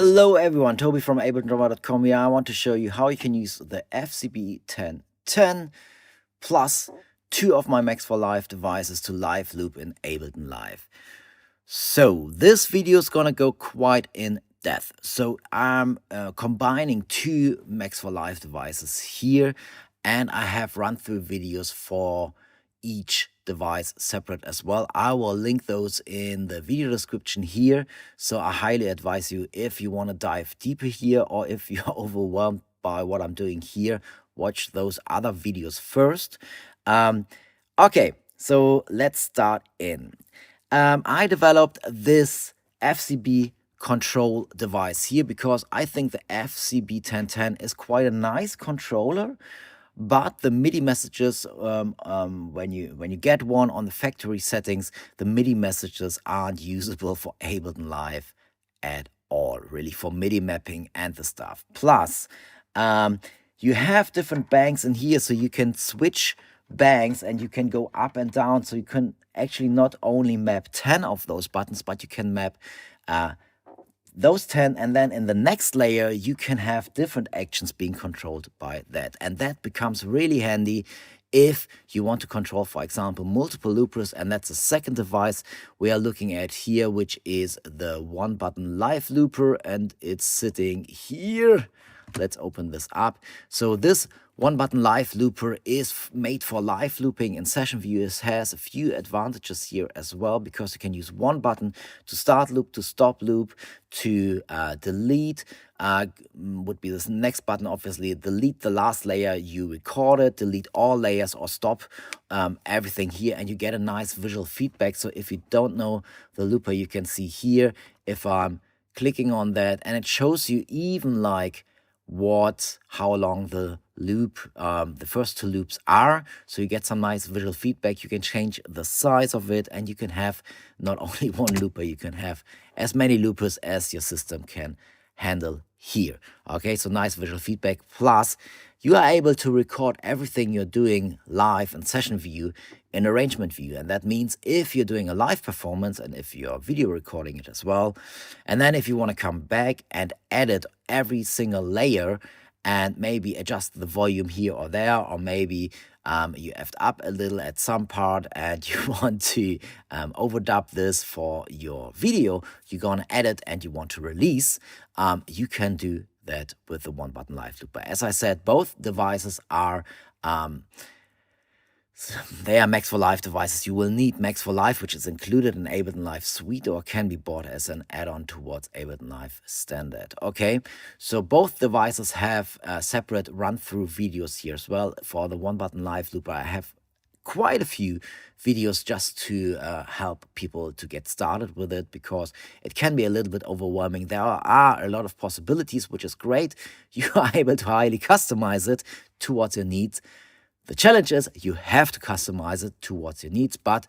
Hello everyone, Toby from abletondrummer.com here. I want to show you how you can use the FCB1010 plus two of my Max for Live devices to live loop in Ableton Live. So this video is gonna go quite in depth. So I'm combining two Max for Live devices here, and I have run through videos for each device separate as well. I will link those in the video description here. So I highly advise you, if you want to dive deeper here or if you're overwhelmed by what I'm doing here, watch those other videos first. Okay, so let's start in. I developed this FCB control device here because I think the FCB1010 is quite a nice controller. But the MIDI messages, when you get one on the factory settings, the MIDI messages aren't usable for Ableton Live at all, really, for MIDI mapping and the stuff. Plus, you have different banks in here, so you can switch banks and you can go up and down. So you can actually not only map 10 of those buttons, but you can map those 10, and then in the next layer you can have different actions being controlled by that, and that becomes really handy if you want to control, for example, multiple loopers. And that's the second device we are looking at here, which is the one button live looper, and it's sitting here. Let's open this up. So this one button live looper is made for live looping in session view. It has a few advantages here as well, because you can use one button to start loop, to stop loop, to delete, would be this next button, obviously, delete the last layer you recorded, delete all layers, or stop everything here, and you get a nice visual feedback. So if you don't know the looper, you can see here, if I'm clicking on that, and it shows you even like how long the loop, the first two loops are. So you get some nice visual feedback. You can change the size of it, and you can have not only one looper, you can have as many loopers as your system can handle here. Okay, so nice visual feedback. Plus, you are able to record everything you're doing live in session view in arrangement view. And that means if you're doing a live performance and if you're video recording it as well, and then if you want to come back and edit every single layer and maybe adjust the volume here or there, or maybe you effed up a little at some part and you want to overdub this for your video, you're going to edit and you want to release, you can do that with the one button live looper. As I said, both devices are they are Max for Live devices. You will need Max for Live, which is included in Ableton Live Suite, or can be bought as an add-on towards Ableton Live Standard. Okay, so both devices have separate run-through videos here as well. For the one button live looper, I have quite a few videos just to help people to get started with it, because it can be a little bit overwhelming. There are a lot of possibilities, which is great. You are able to highly customize it towards your needs. The challenge is you have to customize it towards your needs, but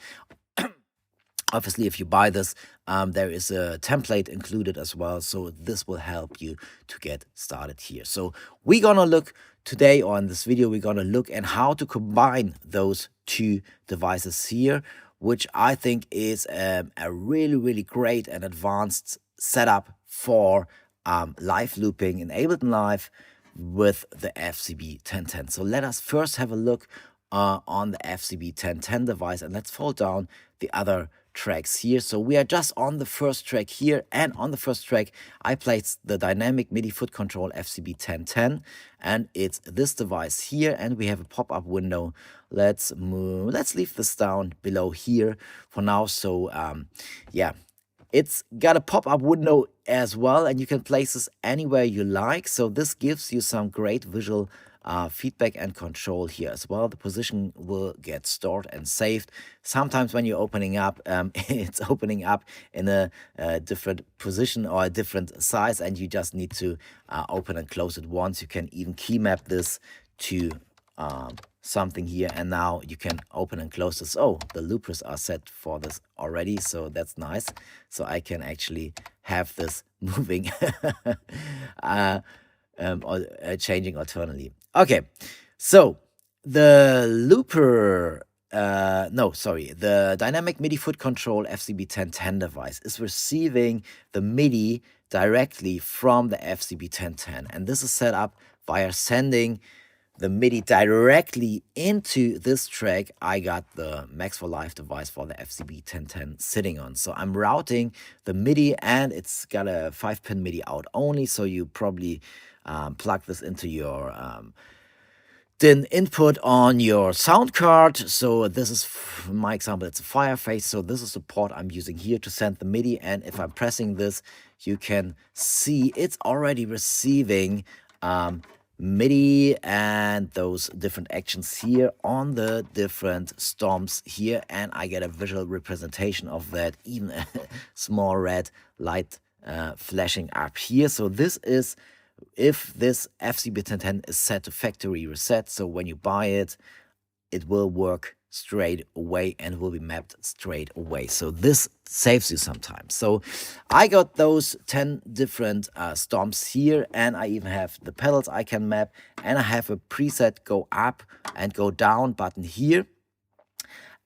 obviously if you buy this, there is a template included as well, so this will help you to get started here. So we're gonna look today, or in this video, we're gonna look at how to combine those two devices here, which I think is a really great and advanced setup for live looping in Ableton Live with the FCB1010. So let us first have a look on the FCB1010 device, and let's fold down the other tracks here. So we are just on the first track here, and on the first track I placed the dynamic MIDI Foot Control FCB1010, and it's this device here, and we have a pop-up window. Let's leave this down below here for now. So yeah, it's got a pop-up window as well, and you can place this anywhere you like. So this gives you some great visual feedback and control here as well. The position will get stored and saved. Sometimes when you're opening up, it's opening up in a different position or a different size, and you just need to open and close it once. You can even key map this to something here, and now you can open and close this. Oh, the loopers are set for this already, so that's nice. So I can actually have this moving or changing alternately. Okay, so the looper the dynamic MIDI Foot Control FCB1010 device is receiving the MIDI directly from the FCB1010. And this is set up via sending the MIDI directly into this track I got the Max for Live device for the FCB1010 sitting on. So I'm routing the MIDI, and it's got a 5-pin MIDI out only, so you probably plug this into your DIN input on your sound card. So this is, my example, it's a Fireface. So this is the port I'm using here to send the MIDI, and if I'm pressing this, you can see it's already receiving MIDI and those different actions here on the different stomps here, and I get a visual representation of that, even a small red light flashing up here. So this is if this FCB1010 is set to factory reset. So when you buy it, it will work straight away and will be mapped straight away. So this saves you some time. So I got those 10 different stomps here, and I even have the pedals I can map, and I have a preset go up and go down button here,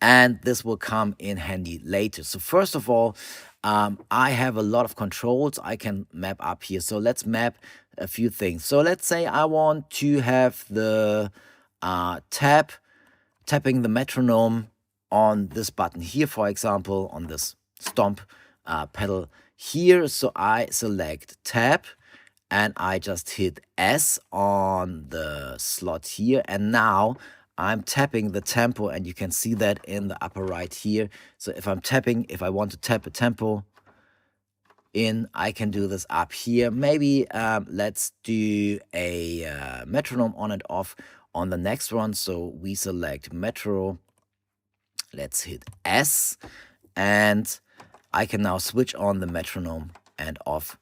and this will come in handy later. So first of all, I have a lot of controls I can map up here. So let's map a few things. So let's say I want to have the tapping the metronome on this button here, for example, on this stomp pedal here. So I select tap, and I just hit S on the slot here, and now I'm tapping the tempo, and you can see that in the upper right here. So if I'm tapping, if I want to tap a tempo in, I can do this up here. Maybe let's do a metronome on and off on the next one. So we select metro, let's hit S, and I can now switch on the metronome and off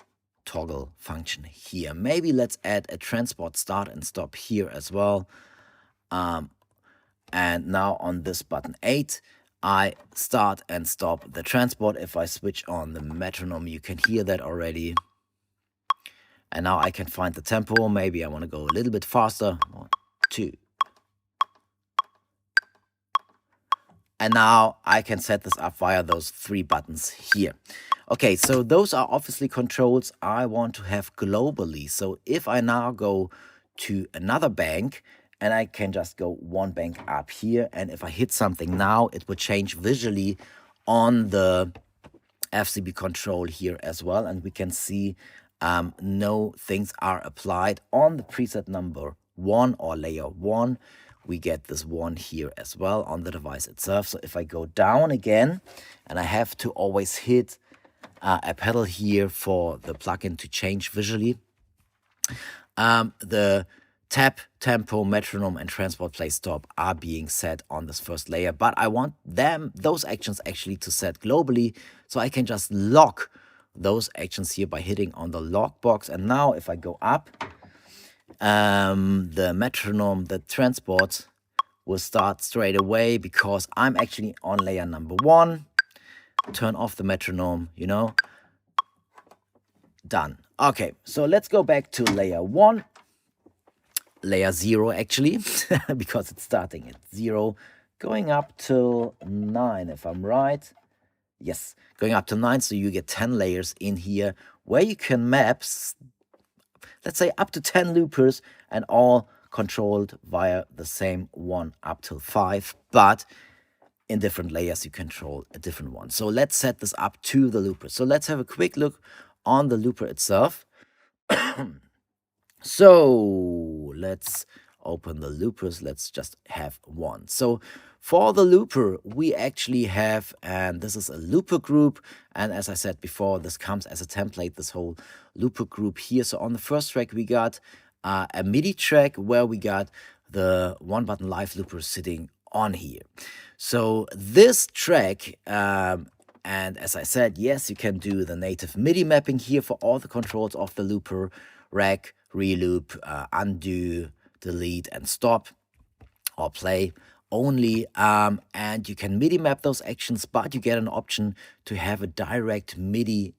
toggle function here. Maybe let's add a transport start and stop here as well. And now on this button 8, I start and stop the transport. If I switch on the metronome, you can hear that already. And now I can find the tempo. Maybe I want to go a little bit faster. 1, 2. And now I can set this up via those 3 buttons here. Okay, so those are obviously controls I want to have globally. So if I now go to another bank, and I can just go one bank up here, and if I hit something now, it will change visually on the FCB control here as well, and we can see no things are applied on the preset number 1 or layer 1. We get this 1 here as well on the device itself. So if I go down again, and I have to always hit a pedal here for the plugin to change visually, the tap, tempo, metronome, and transport play stop are being set on this first layer, but I want those actions actually to set globally, so I can just lock those actions here by hitting on the lock box. And now if I go up, the metronome, the transport will start straight away because I'm actually on layer number 1. Turn off the metronome, you know, done. Okay, so let's go back to layer 1. Layer 0 actually, because it's starting at 0, going up till 9 if I'm right. Yes, going up to 9, so you get 10 layers in here where you can map, let's say, up to 10 loopers, and all controlled via the same one up till 5, but in different layers you control a different one. So let's set this up to the looper. So let's have a quick look on the looper itself. So let's open the loopers. Let's just have one. So for the looper, we actually have, and this is a looper group. And as I said before, this comes as a template, this whole looper group here. So on the first track, we got a MIDI track where we got the 1-button live looper sitting on here. So this track, and as I said, yes, you can do the native MIDI mapping here for all the controls of the looper: rec, reloop, undo, delete, and stop, or play only. And you can MIDI map those actions, but you get an option to have a direct MIDI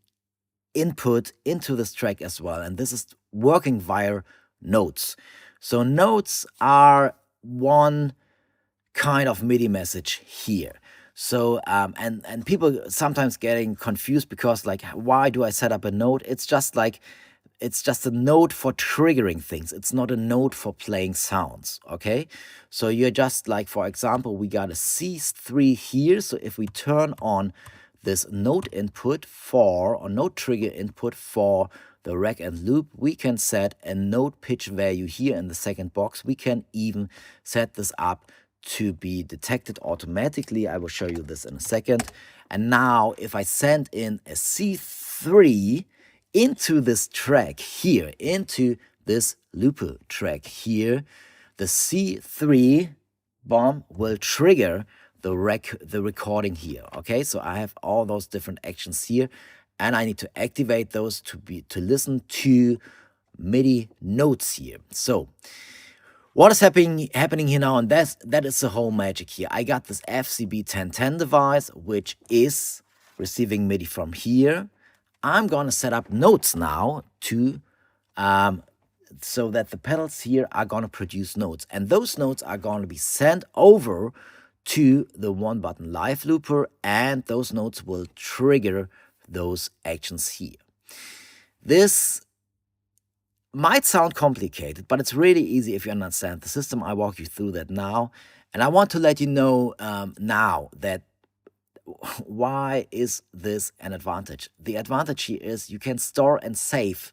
input into this track as well. And this is working via notes. So notes are one kind of MIDI message here. So and people sometimes getting confused because like, why do I set up a note? It's just like, it's just a note for triggering things. It's not a note for playing sounds, okay? So you're just like, for example, we got a C3 here. So if we turn on this note input for, or note trigger input for the rack and loop, we can set a note pitch value here in the second box. We can even set this up to be detected automatically. I will show you this in a second. And now if I send in a C3 into this track here, into this looper track here, the C3 bomb will trigger the recording here. Okay, so I have all those different actions here, and I need to activate those to listen to MIDI notes here. So what is happening here now, and that is the whole magic here. I got this FCB1010 device, which is receiving MIDI from here. I'm gonna set up notes now to so that the pedals here are gonna produce notes, and those notes are gonna be sent over to the one button live looper, and those notes will trigger those actions here. This might sound complicated, but it's really easy if you understand the system. I walk you through that now, and I want to let you know now that why is this an advantage? The advantage here is you can store and save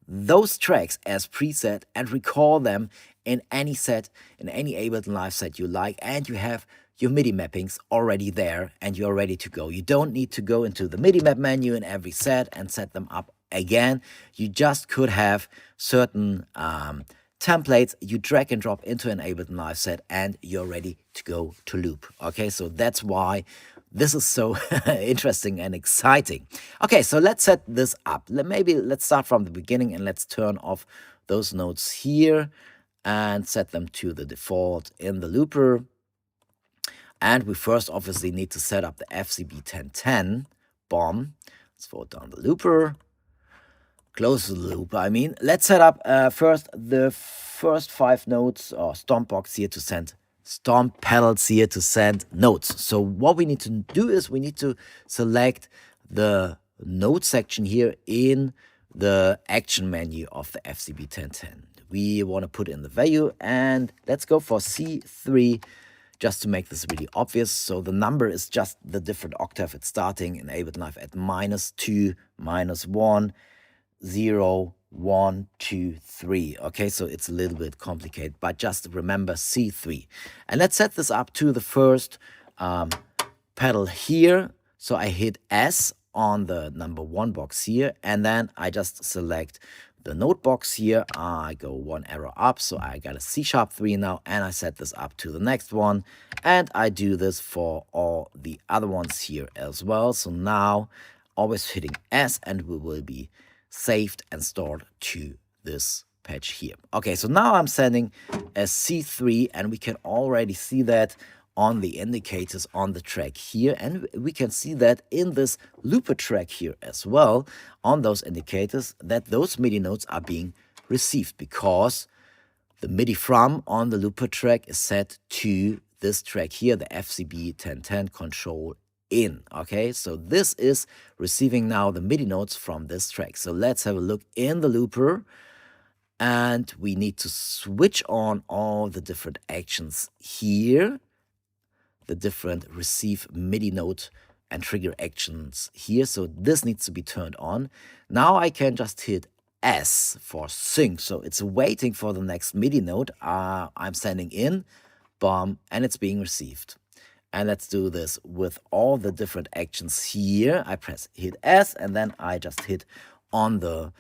those tracks as preset and record them in any set, in any Ableton Live set you like, and you have your MIDI mappings already there and you're ready to go. You don't need to go into the MIDI map menu in every set and set them up again. You just could have certain templates you drag and drop into an Ableton Live set and you're ready to go to loop. Okay, so that's why this is so interesting and exciting. Okay, so let's set this up. Let's start from the beginning and let's turn off those notes here and set them to the default in the looper. And we first obviously need to set up the FCB1010 bomb. Let's fold down the looper. Close the loop, I mean. Let's set up first the first 5 notes or stomp box here to send, stomp pedals here to send notes. So what we need to do is we need to select the note section here in the action menu of the FCB1010. We want to put in the value, and let's go for C3 just to make this really obvious. So the number is just the different octave it's starting in Ableton Live at -2, -1, 0, 1, 2, 3. Okay, so it's a little bit complicated, but just remember C3. And let's set this up to the first pedal here. So I hit S on the number 1 box here, and then I just select the note box here. I go 1 arrow up, so I got a C#3 now, and I set this up to the next one, and I do this for all the other ones here as well. So now always hitting S, and we will be saved and stored to this patch here. Okay, so now I'm sending a C3, and we can already see that on the indicators on the track here, and we can see that in this looper track here as well, on those indicators, that those MIDI notes are being received because the MIDI from on the looper track is set to this track here, the FCB1010 control in. Okay, so this is receiving now the MIDI notes from this track. So let's have a look in the looper, and we need to switch on all the different actions here, the different receive MIDI note and trigger actions here. So this needs to be turned on. Now I can just hit S for sync. So it's waiting for the next MIDI note I'm sending in, bomb, and it's being received. And let's do this with all the different actions here. I hit S, and then I just hit on the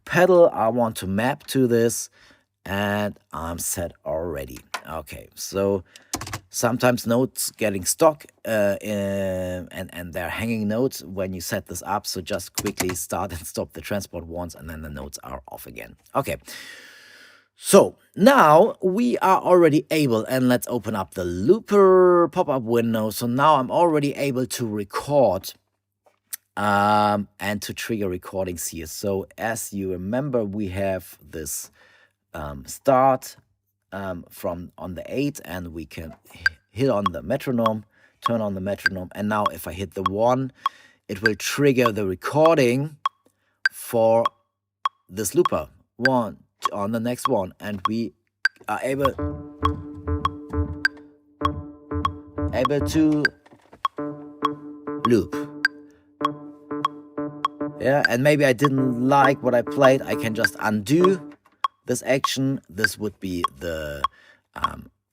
pedal I want to map to this, and I'm set already. Okay, so sometimes notes getting stuck and they're hanging notes when you set this up. So just quickly start and stop the transport once, and then the notes are off again. Okay. So now we are already able, and let's open up the looper pop-up window. So now I'm already able to record and to trigger recordings here. So as you remember, we have this start from on the 8, and we can hit on the metronome turn on the metronome, and now if I hit the 1, it will trigger the recording for this looper. 1 on the next one, and we are able to loop. Yeah, and maybe I didn't like what I played. I can just undo this action. This would be the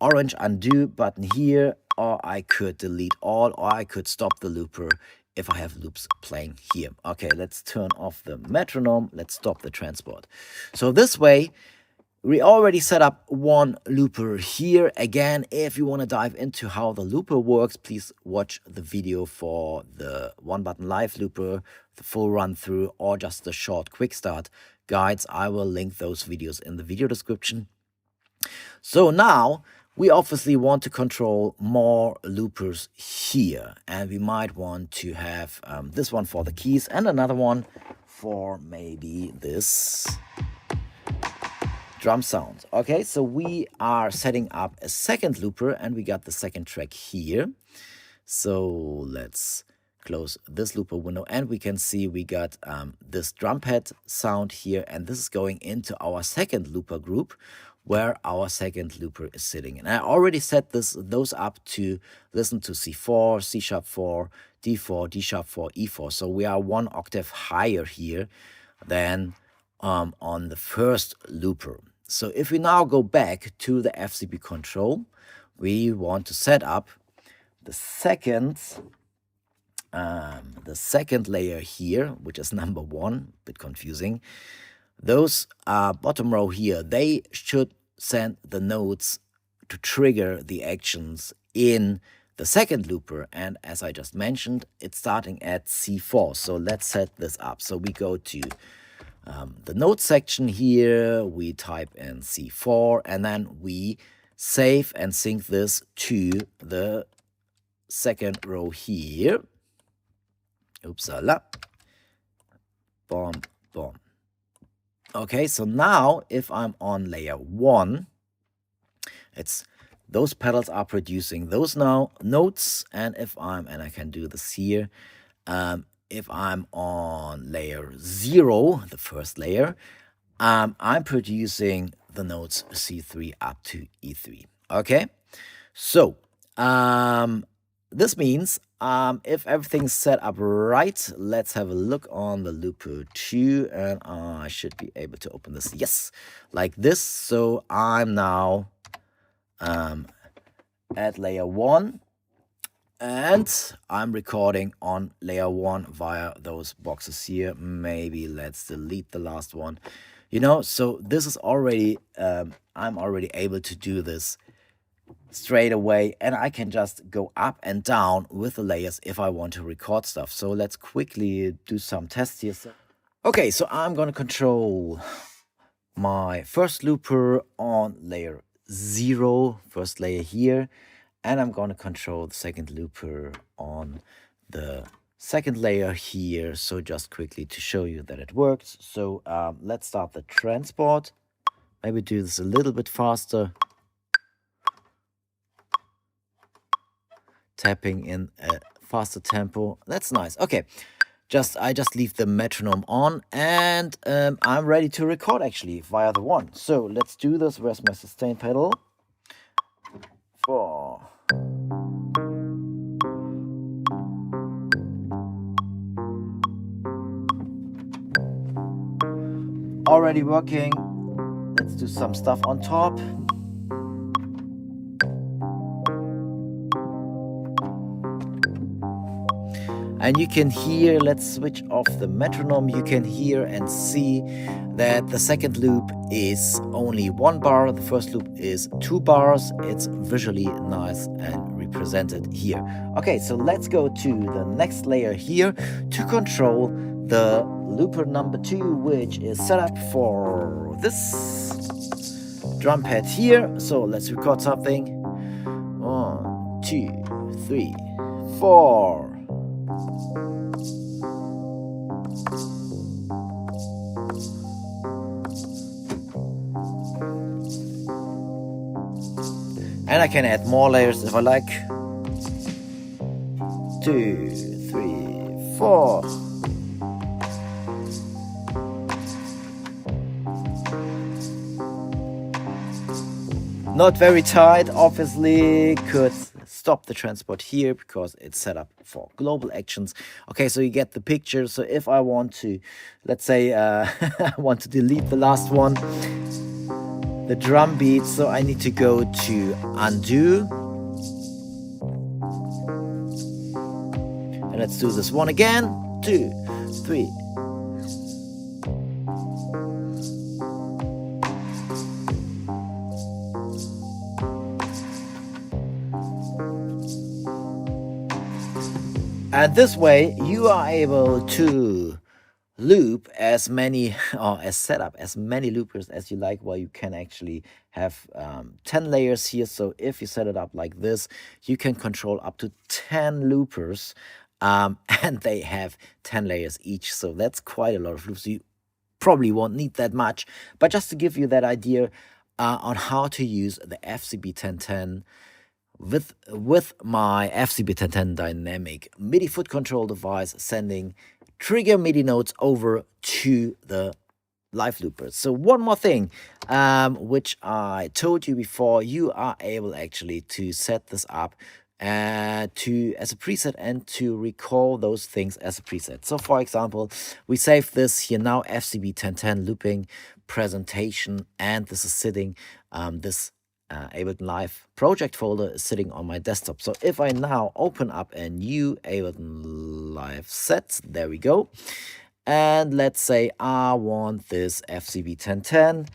orange undo button here, or I could delete all, or I could stop the looper if I have loops playing here. Okay, let's turn off the metronome. Let's stop the transport. So this way, we already set up one looper here. Again, if you want to dive into how the looper works, please watch the video for the one button live looper, the full run through, or just the short quick start guides. I will link those videos in the video description. So now we obviously want to control more loopers here, and we might want to have this one for the keys and another one for maybe this drum sound. Okay, so we are setting up a second looper, and we got the second track here. So let's close this looper window, and we can see we got this drum pad sound here, and this is going into our second looper group where our second looper is sitting. And I already set those up to listen to C4, C#4, D4, D#4, E4. So we are one octave higher here than on the first looper. So if we now go back to the FCB control, we want to set up the second layer here, which is number 1, a bit confusing. Those bottom row here, they should send the notes to trigger the actions in the second looper. And as I just mentioned, it's starting at C4. So let's set this up. So we go to the note section here, we type in C4, and then we save and sync this to the second row here. Oopsala. Boom, boom. Okay, so now if I'm on layer 1, it's those pedals are producing those now notes, and if I'm, and I can do this here, if I'm on layer 0, the first layer, I'm producing the notes C3 up to E3. Okay, so this means if everything's set up right, let's have a look on the looper 2, and I should be able to open this, yes, like this. So I'm now at layer 1, and I'm recording on layer 1 via those boxes here. Maybe let's delete the last one. You know, so this is already, I'm already able to do this straight away, and I can just go up and down with the layers if I want to record stuff. So let's quickly do some tests here. Okay, so I'm going to control my first looper on layer 0, first layer here, and I'm going to control the second looper on the second layer here. So just quickly to show you that it works. So let's start the transport. Maybe do this a little bit faster. Tapping in a faster tempo. That's nice. Okay, I just leave the metronome on, and I'm ready to record actually via the 1. So let's do this. Where's my sustain pedal? 4. Already working. Let's do some stuff on top. And you can hear, let's switch off the metronome, you can hear and see that the second loop is only 1 bar, the first loop is 2 bars. It's visually nice and represented here. Okay, so let's go to the next layer here to control the looper number 2, which is set up for this drum pad here. So let's record something. 1, 2, 3, 4. And I can add more layers if I like. 2, 3, 4. Not very tight, obviously. Could stop the transport here because it's set up for global actions. Okay, so you get the picture. So if I want to, let's say, I want to delete the last one, the drum beat, so I need to go to undo. And let's do this one again. 2, 3. And this way you are able to loop as many or as set up as many loopers as you like. Well, you can actually have 10 layers here. So if you set it up like this, you can control up to 10 loopers, and they have 10 layers each. So that's quite a lot of loops. You probably won't need that much, but just to give you that idea on how to use the FCB1010 with my FCB1010 dynamic MIDI foot control device, sending trigger MIDI notes over to the live loopers. So one more thing, which I told you before, you are able actually to set this up as a preset and to recall those things as a preset. So for example, we save this here now, FCB1010 looping presentation, and this is sitting, this Ableton Live project folder is sitting on my desktop. So if I now open up a new Ableton Live set, there we go. And let's say I want this FCB1010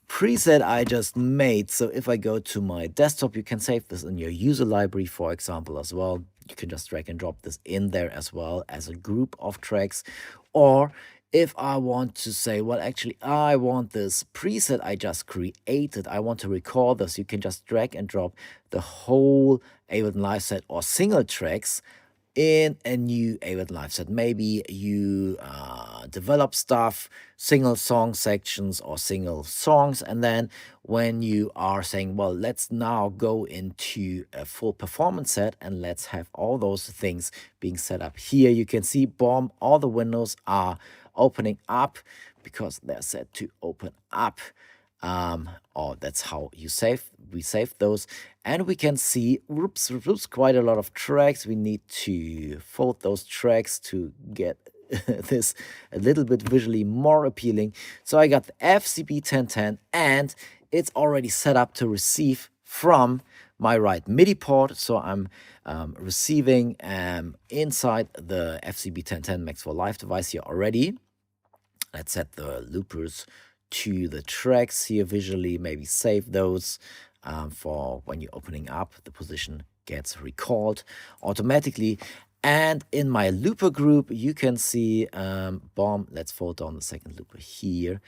preset I just made. So if I go to my desktop, you can save this in your user library, for example, as well. You can just drag and drop this in there as well as a group of tracks. Or if I want to say, well, actually, I want this preset I just created, I want to record this, you can just drag and drop the whole Ableton Live set or single tracks in a new Ableton Live set. Maybe you develop stuff, single song sections or single songs, and then when you are saying, well, let's now go into a full performance set and let's have all those things being set up here, you can see, boom, all the windows are opening up because they're set to open up, or that's how you we save those, and we can see whoops, quite a lot of tracks. We need to fold those tracks to get this a little bit visually more appealing. So I got the FCB1010 and it's already set up to receive from my right MIDI port. So I'm receiving inside the FCB1010 Max for Live device here already. Let's set the loopers to the tracks here visually, maybe save those for when you're opening up, the position gets recalled automatically. And in my looper group, you can see, boom, let's fold down the second looper here.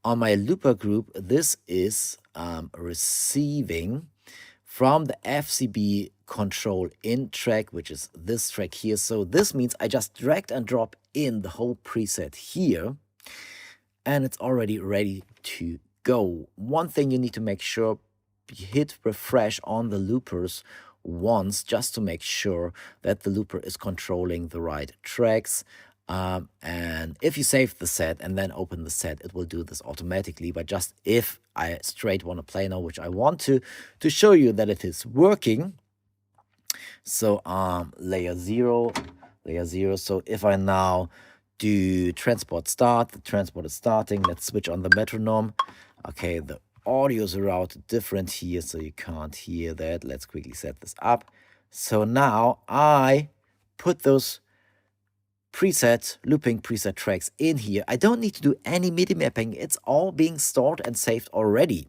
On my looper group, this is receiving from the FCB control in track, which is this track here. So this means I just dragged and drop in the whole preset here, and it's already ready to go. One thing you need to make sure, hit refresh on the loopers once, just to make sure that the looper is controlling the right tracks. And if you save the set and then open the set, it will do this automatically. But just if I straight want to play now, which I want to show you that it is working. So layer zero. So if I now do transport start, the transport is starting. Let's switch on the metronome. Okay, the audio is routed different here, so you can't hear that. Let's quickly set this up. So now I put those looping preset tracks in here. I don't need to do any MIDI mapping. It's all being stored and saved already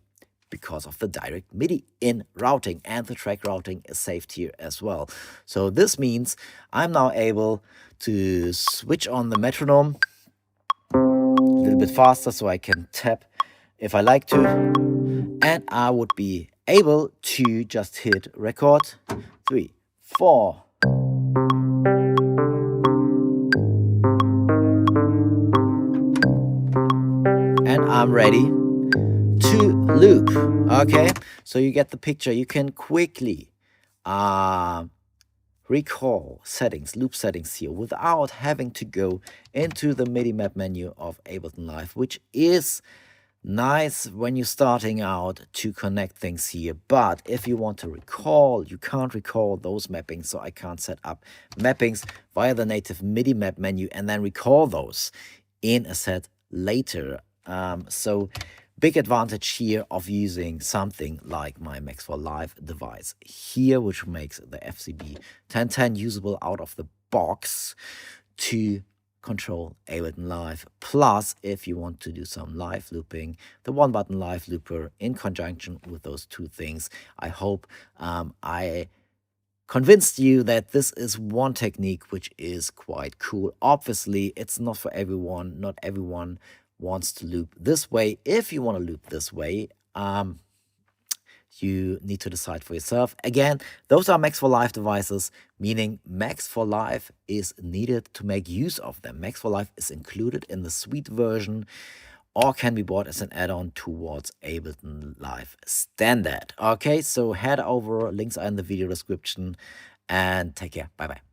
because of the direct MIDI in routing, and the track routing is saved here as well. So this means I'm now able to switch on the metronome a little bit faster so I can tap if I like to, and I would be able to just hit record 3, 4. And I'm ready to loop. Okay, so you get the picture. You can quickly recall settings, loop settings here without having to go into the MIDI map menu of Ableton Live, which is nice when you're starting out to connect things here. But if you want to recall, you can't recall those mappings, so I can't set up mappings via the native MIDI map menu and then recall those in a set later. So big advantage here of using something like my Max for Live device here, which makes the FCB1010 usable out of the box to control Ableton Live. Plus, if you want to do some live looping, the one button live looper in conjunction with those two things. I hope I convinced you that this is one technique which is quite cool. Obviously, it's not for everyone. Not everyone wants to loop this way. If you want to loop this way, you need to decide for yourself. Again, those are Max for Live devices, meaning Max for Live is needed to make use of them. Max for Live is included in the suite version or can be bought as an add-on towards Ableton Live Standard. Okay, so head over, links are in the video description, and take care. Bye-bye.